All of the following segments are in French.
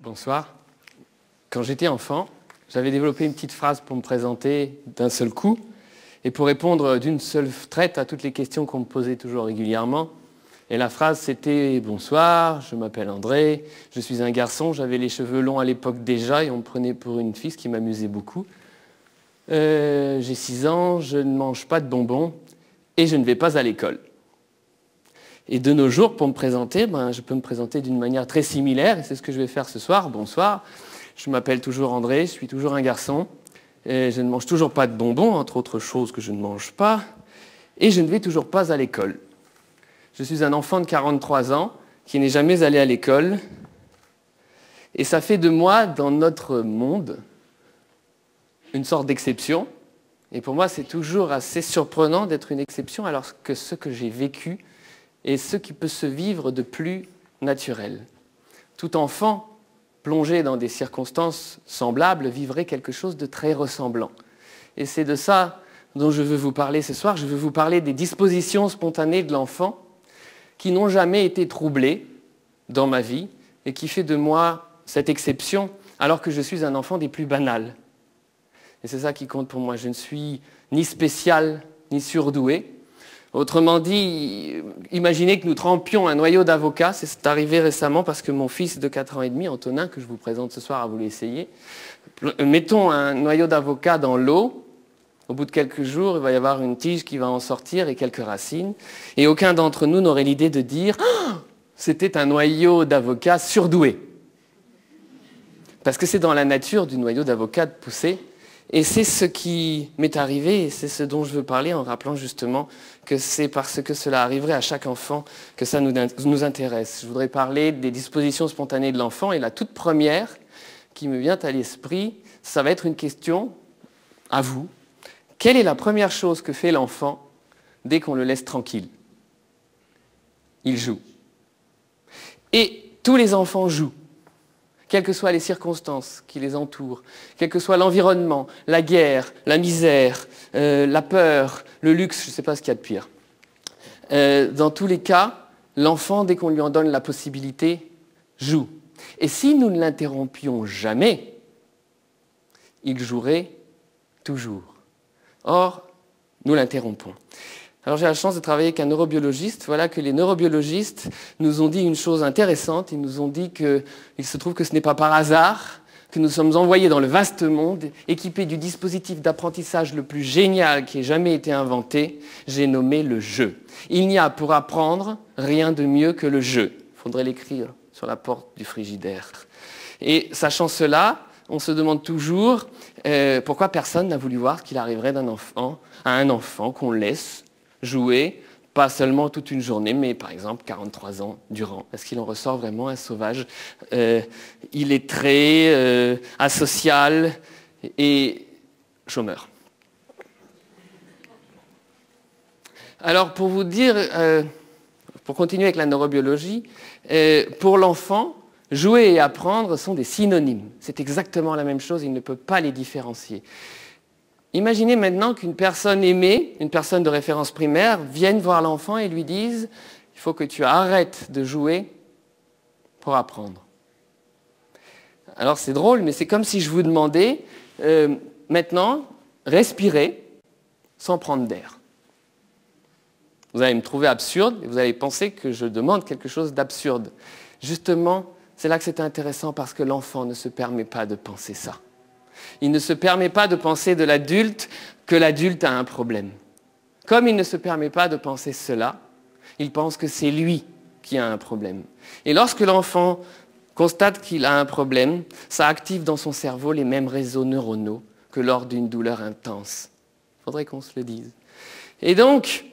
Bonsoir. Quand j'étais enfant, j'avais développé une petite phrase pour me présenter d'un seul coup et pour répondre d'une seule traite à toutes les questions qu'on me posait toujours régulièrement. Et la phrase c'était « Bonsoir, je m'appelle André, je suis un garçon, j'avais les cheveux longs à l'époque déjà et on me prenait pour une fille, ce qui m'amusait beaucoup. J'ai 6 ans, je ne mange pas de bonbons et je ne vais pas à l'école. » Et de nos jours, pour me présenter, je peux me présenter d'une manière très similaire, et c'est ce que je vais faire ce soir. Bonsoir, je m'appelle toujours André, je suis toujours un garçon, et je ne mange toujours pas de bonbons, entre autres choses que je ne mange pas, et je ne vais toujours pas à l'école. Je suis un enfant de 43 ans qui n'est jamais allé à l'école, et ça fait de moi, dans notre monde, une sorte d'exception. Et pour moi, c'est toujours assez surprenant d'être une exception, alors que ce que j'ai vécu et ce qui peut se vivre de plus naturel. Tout enfant, plongé dans des circonstances semblables, vivrait quelque chose de très ressemblant. Et c'est de ça dont je veux vous parler ce soir. Je veux vous parler des dispositions spontanées de l'enfant qui n'ont jamais été troublées dans ma vie et qui fait de moi cette exception alors que je suis un enfant des plus banals. Et c'est ça qui compte pour moi. Je ne suis ni spécial ni surdoué. Autrement dit, imaginez que nous trempions un noyau d'avocat, c'est arrivé récemment parce que mon fils de 4 ans et demi, Antonin, que je vous présente ce soir, a voulu essayer. Mettons un noyau d'avocat dans l'eau, au bout de quelques jours, il va y avoir une tige qui va en sortir et quelques racines, et aucun d'entre nous n'aurait l'idée de dire oh, « c'était un noyau d'avocat surdoué ». Parce que c'est dans la nature du noyau d'avocat de pousser. Et c'est ce qui m'est arrivé et c'est ce dont je veux parler en rappelant justement que c'est parce que cela arriverait à chaque enfant que ça nous intéresse. Je voudrais parler des dispositions spontanées de l'enfant et la toute première qui me vient à l'esprit, ça va être une question à vous. Quelle est la première chose que fait l'enfant dès qu'on le laisse tranquille? Il joue. Et tous les enfants jouent. Quelles que soient les circonstances qui les entourent, quel que soit l'environnement, la guerre, la misère, la peur, le luxe, je ne sais pas ce qu'il y a de pire. Dans tous les cas, l'enfant, dès qu'on lui en donne la possibilité, joue. Et si nous ne l'interrompions jamais, il jouerait toujours. Or, nous l'interrompons. Alors j'ai la chance de travailler avec un neurobiologiste. Voilà que les neurobiologistes nous ont dit une chose intéressante. Ils nous ont dit qu'il se trouve que ce n'est pas par hasard que nous sommes envoyés dans le vaste monde, équipés du dispositif d'apprentissage le plus génial qui ait jamais été inventé. J'ai nommé le jeu. Il n'y a pour apprendre rien de mieux que le jeu. Il faudrait l'écrire sur la porte du frigidaire. Et sachant cela, on se demande toujours pourquoi personne n'a voulu voir ce qu'il arriverait à un enfant qu'on laisse jouer, pas seulement toute une journée, mais par exemple 43 ans durant. Est-ce qu'il en ressort vraiment un sauvage illettré, asocial et chômeur? Alors pour vous dire, pour continuer avec la neurobiologie, pour l'enfant, jouer et apprendre sont des synonymes. C'est exactement la même chose, il ne peut pas les différencier. Imaginez maintenant qu'une personne aimée, une personne de référence primaire, vienne voir l'enfant et lui dise « il faut que tu arrêtes de jouer pour apprendre ». Alors c'est drôle, mais c'est comme si je vous demandais maintenant, respirez sans prendre d'air. Vous allez me trouver absurde et vous allez penser que je demande quelque chose d'absurde. Justement, c'est là que c'est intéressant parce que l'enfant ne se permet pas de penser ça. Il ne se permet pas de penser de l'adulte que l'adulte a un problème. Comme il ne se permet pas de penser cela, il pense que c'est lui qui a un problème. Et lorsque l'enfant constate qu'il a un problème, ça active dans son cerveau les mêmes réseaux neuronaux que lors d'une douleur intense. Il faudrait qu'on se le dise. Et donc,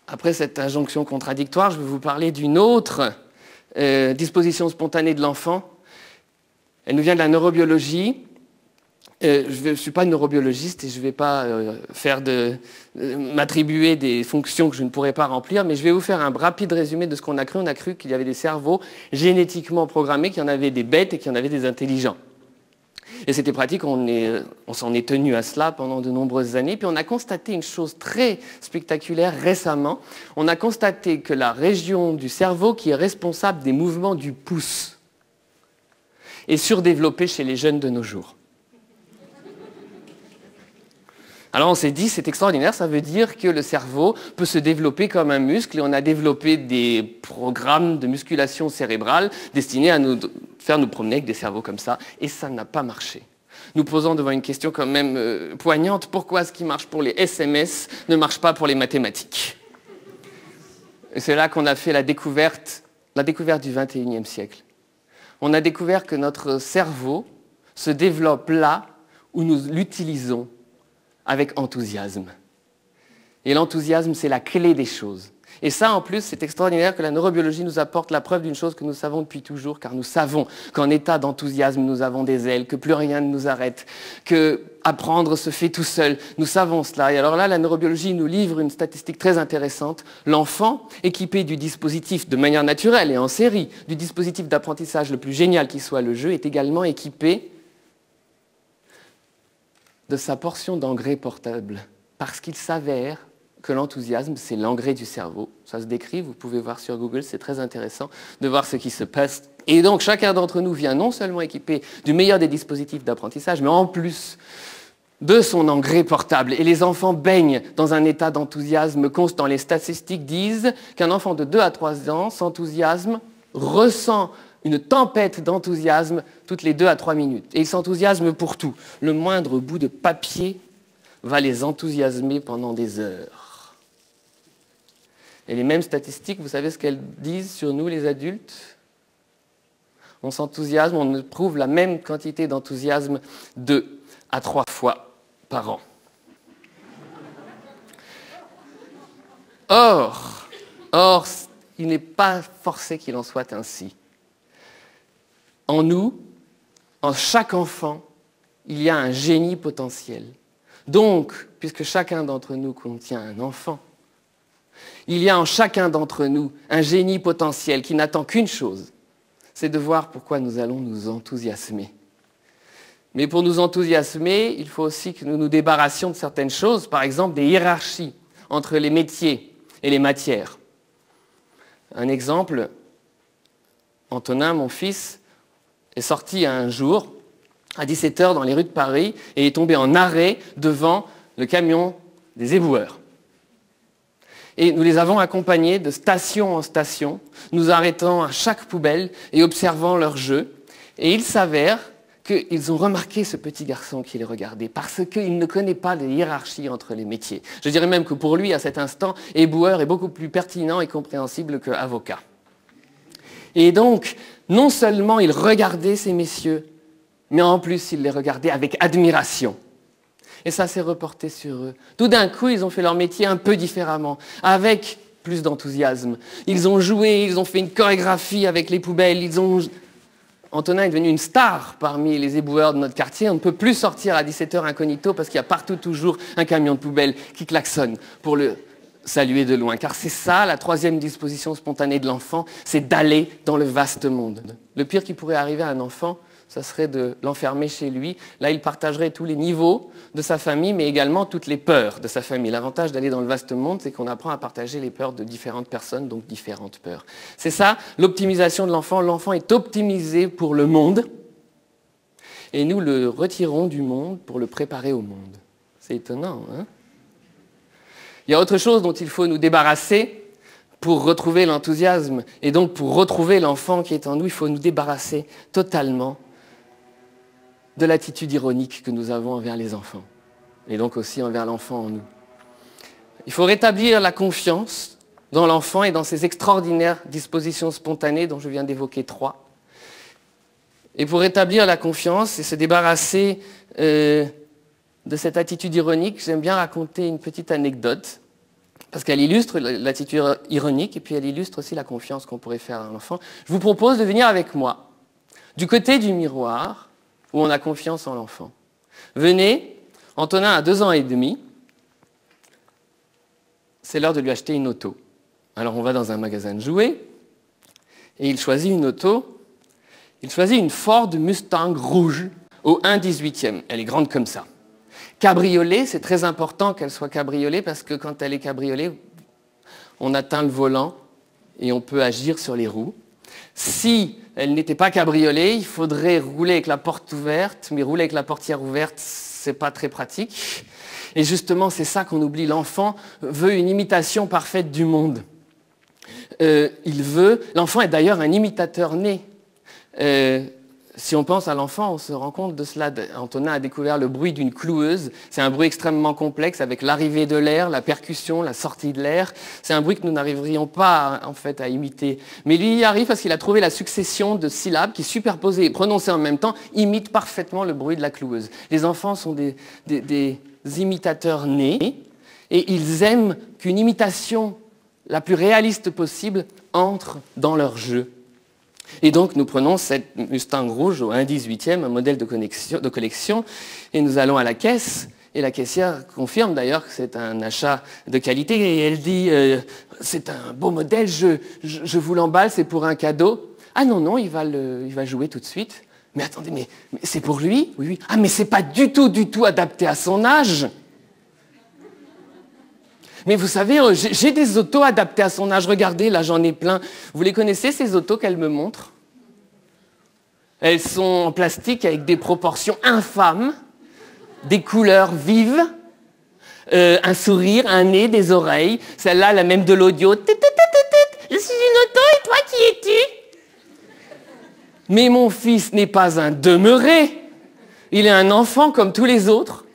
après cette injonction contradictoire, je vais vous parler d'une autre disposition spontanée de l'enfant. Elle nous vient de la neurobiologie. Je ne suis pas neurobiologiste et je ne vais pas m'attribuer des fonctions que je ne pourrais pas remplir, mais je vais vous faire un rapide résumé de ce qu'on a cru. On a cru qu'il y avait des cerveaux génétiquement programmés, qu'il y en avait des bêtes et qu'il y en avait des intelligents. Et c'était pratique, on s'en est tenu à cela pendant de nombreuses années. Puis on a constaté une chose très spectaculaire récemment. On a constaté que la région du cerveau qui est responsable des mouvements du pouce est surdéveloppé chez les jeunes de nos jours. Alors on s'est dit, c'est extraordinaire, ça veut dire que le cerveau peut se développer comme un muscle et on a développé des programmes de musculation cérébrale destinés à nous faire nous promener avec des cerveaux comme ça, et ça n'a pas marché. Nous posons devant une question quand même poignante, pourquoi ce qui marche pour les SMS ne marche pas pour les mathématiques? Et c'est là qu'on a fait la découverte du XXIe siècle. On a découvert que notre cerveau se développe là où nous l'utilisons avec enthousiasme. Et l'enthousiasme, c'est la clé des choses. Et ça, en plus, c'est extraordinaire que la neurobiologie nous apporte la preuve d'une chose que nous savons depuis toujours, car nous savons qu'en état d'enthousiasme, nous avons des ailes, que plus rien ne nous arrête, que apprendre se fait tout seul. Nous savons cela. Et alors là, la neurobiologie nous livre une statistique très intéressante. L'enfant, équipé du dispositif de manière naturelle et en série, du dispositif d'apprentissage le plus génial qui soit le jeu, est également équipé de sa portion d'engrais portable, parce qu'il s'avère que l'enthousiasme, c'est l'engrais du cerveau. Ça se décrit, vous pouvez voir sur Google, c'est très intéressant de voir ce qui se passe. Et donc, chacun d'entre nous vient non seulement équipé du meilleur des dispositifs d'apprentissage, mais en plus de son engrais portable. Et les enfants baignent dans un état d'enthousiasme constant. Les statistiques disent qu'un enfant de 2 à 3 ans s'enthousiasme, ressent une tempête d'enthousiasme toutes les 2 à 3 minutes. Et ils s'enthousiasment pour tout. Le moindre bout de papier va les enthousiasmer pendant des heures. Et les mêmes statistiques, vous savez ce qu'elles disent sur nous, les adultes? On s'enthousiasme, on éprouve la même quantité d'enthousiasme 2 à 3 fois par an. Or, il n'est pas forcé qu'il en soit ainsi. En nous, en chaque enfant, il y a un génie potentiel. Donc, puisque chacun d'entre nous contient un enfant, il y a en chacun d'entre nous un génie potentiel qui n'attend qu'une chose, c'est de voir pourquoi nous allons nous enthousiasmer. Mais pour nous enthousiasmer, il faut aussi que nous nous débarrassions de certaines choses, par exemple des hiérarchies entre les métiers et les matières. Un exemple, Antonin, mon fils, est sorti un jour à 17h dans les rues de Paris et est tombé en arrêt devant le camion des éboueurs. Et nous les avons accompagnés de station en station, nous arrêtant à chaque poubelle et observant leur jeu. Et il s'avère qu'ils ont remarqué ce petit garçon qui les regardait parce qu'il ne connaît pas de hiérarchie entre les métiers. Je dirais même que pour lui, à cet instant, éboueur est beaucoup plus pertinent et compréhensible qu'avocat. Et donc, non seulement il regardait ces messieurs, mais en plus il les regardait avec admiration. Et ça s'est reporté sur eux. Tout d'un coup, ils ont fait leur métier un peu différemment, avec plus d'enthousiasme. Ils ont joué, ils ont fait une chorégraphie avec les poubelles. Antonin est devenu une star parmi les éboueurs de notre quartier. On ne peut plus sortir à 17h incognito parce qu'il y a partout toujours un camion de poubelle qui klaxonne pour le saluer de loin. Car c'est ça, la troisième disposition spontanée de l'enfant, c'est d'aller dans le vaste monde. Le pire qui pourrait arriver à un enfant, ça serait de l'enfermer chez lui. Là, il partagerait tous les niveaux de sa famille, mais également toutes les peurs de sa famille. L'avantage d'aller dans le vaste monde, c'est qu'on apprend à partager les peurs de différentes personnes, donc différentes peurs. C'est ça, l'optimisation de l'enfant. L'enfant est optimisé pour le monde, et nous le retirons du monde pour le préparer au monde. C'est étonnant, hein? Il y a autre chose dont il faut nous débarrasser pour retrouver l'enthousiasme. Et donc, pour retrouver l'enfant qui est en nous, il faut nous débarrasser totalement de l'attitude ironique que nous avons envers les enfants. Et donc aussi envers l'enfant en nous. Il faut rétablir la confiance dans l'enfant et dans ses extraordinaires dispositions spontanées dont je viens d'évoquer 3. Et pour rétablir la confiance et se débarrasser de cette attitude ironique, j'aime bien raconter une petite anecdote, parce qu'elle illustre l'attitude ironique et puis elle illustre aussi la confiance qu'on pourrait faire à un enfant. Je vous propose de venir avec moi, du côté du miroir, où on a confiance en l'enfant. Venez, Antonin a 2 ans et demi, c'est l'heure de lui acheter une auto. Alors on va dans un magasin de jouets, et il choisit une auto, il choisit une Ford Mustang rouge au 1/18e, elle est grande comme ça. Cabriolet, c'est très important qu'elle soit cabriolet parce que quand elle est cabriolet, on atteint le volant et on peut agir sur les roues. Si elle n'était pas cabriolet, il faudrait rouler avec la porte ouverte, mais rouler avec la portière ouverte, c'est pas très pratique. Et justement, c'est ça qu'on oublie. L'enfant veut une imitation parfaite du monde. L'enfant est d'ailleurs un imitateur né. Si on pense à l'enfant, on se rend compte de cela. Antonin a découvert le bruit d'une cloueuse. C'est un bruit extrêmement complexe avec l'arrivée de l'air, la percussion, la sortie de l'air. C'est un bruit que nous n'arriverions pas en fait, à imiter. Mais lui y arrive parce qu'il a trouvé la succession de syllabes qui, superposées et prononcées en même temps, imitent parfaitement le bruit de la cloueuse. Les enfants sont des imitateurs nés et ils aiment qu'une imitation la plus réaliste possible entre dans leur jeu. Et donc nous prenons cette Mustang rouge au 1/18e, un modèle de collection, et nous allons à la caisse, et la caissière confirme d'ailleurs que c'est un achat de qualité, et elle dit c'est un beau modèle, je vous l'emballe, c'est pour un cadeau. Ah non, il va jouer tout de suite. Mais attendez, mais c'est pour lui? Oui. Ah mais c'est pas du tout adapté à son âge. Mais vous savez, j'ai des autos adaptées à son âge. Regardez, là, j'en ai plein. Vous les connaissez, ces autos qu'elle me montre? Elles sont en plastique avec des proportions infâmes, des couleurs vives, un sourire, un nez, des oreilles. Celle-là, elle a même de l'audio. Je suis une auto et toi, qui es-tu? Mais mon fils n'est pas un demeuré. Il est un enfant comme tous les autres.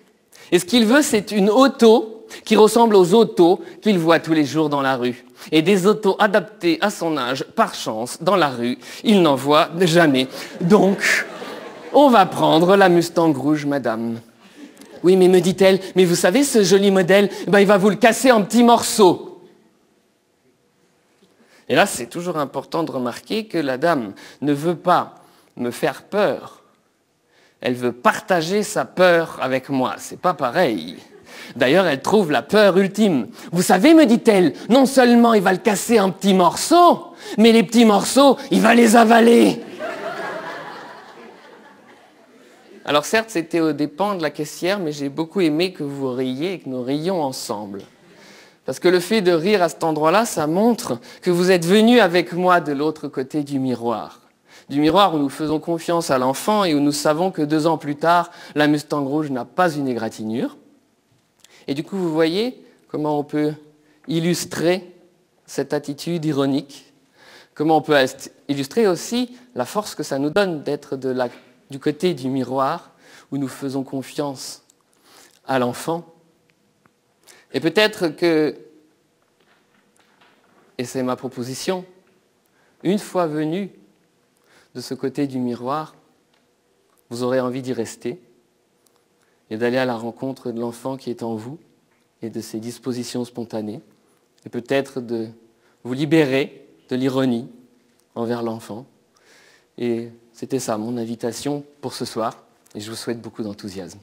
Et ce qu'il veut, c'est une auto qui ressemble aux autos qu'il voit tous les jours dans la rue. Et des autos adaptées à son âge, par chance, dans la rue, il n'en voit jamais. Donc, on va prendre la Mustang rouge, madame. Oui, mais me dit-elle, mais vous savez, ce joli modèle, il va vous le casser en petits morceaux. Et là, c'est toujours important de remarquer que la dame ne veut pas me faire peur. Elle veut partager sa peur avec moi. C'est pas pareil. D'ailleurs, elle trouve la peur ultime. Vous savez, me dit-elle, non seulement il va le casser en petits morceaux, mais les petits morceaux, il va les avaler. Alors certes, c'était aux dépens de la caissière, mais j'ai beaucoup aimé que vous riez et que nous rions ensemble. Parce que le fait de rire à cet endroit-là, ça montre que vous êtes venus avec moi de l'autre côté du miroir. Du miroir où nous faisons confiance à l'enfant et où nous savons que 2 ans plus tard, la Mustang rouge n'a pas une égratignure. Et du coup, vous voyez comment on peut illustrer cette attitude ironique, comment on peut illustrer aussi la force que ça nous donne d'être du côté du miroir où nous faisons confiance à l'enfant. Et peut-être que, et c'est ma proposition, une fois venu de ce côté du miroir, vous aurez envie d'y rester et d'aller à la rencontre de l'enfant qui est en vous et de ses dispositions spontanées, et peut-être de vous libérer de l'ironie envers l'enfant. Et c'était ça mon invitation pour ce soir, et je vous souhaite beaucoup d'enthousiasme.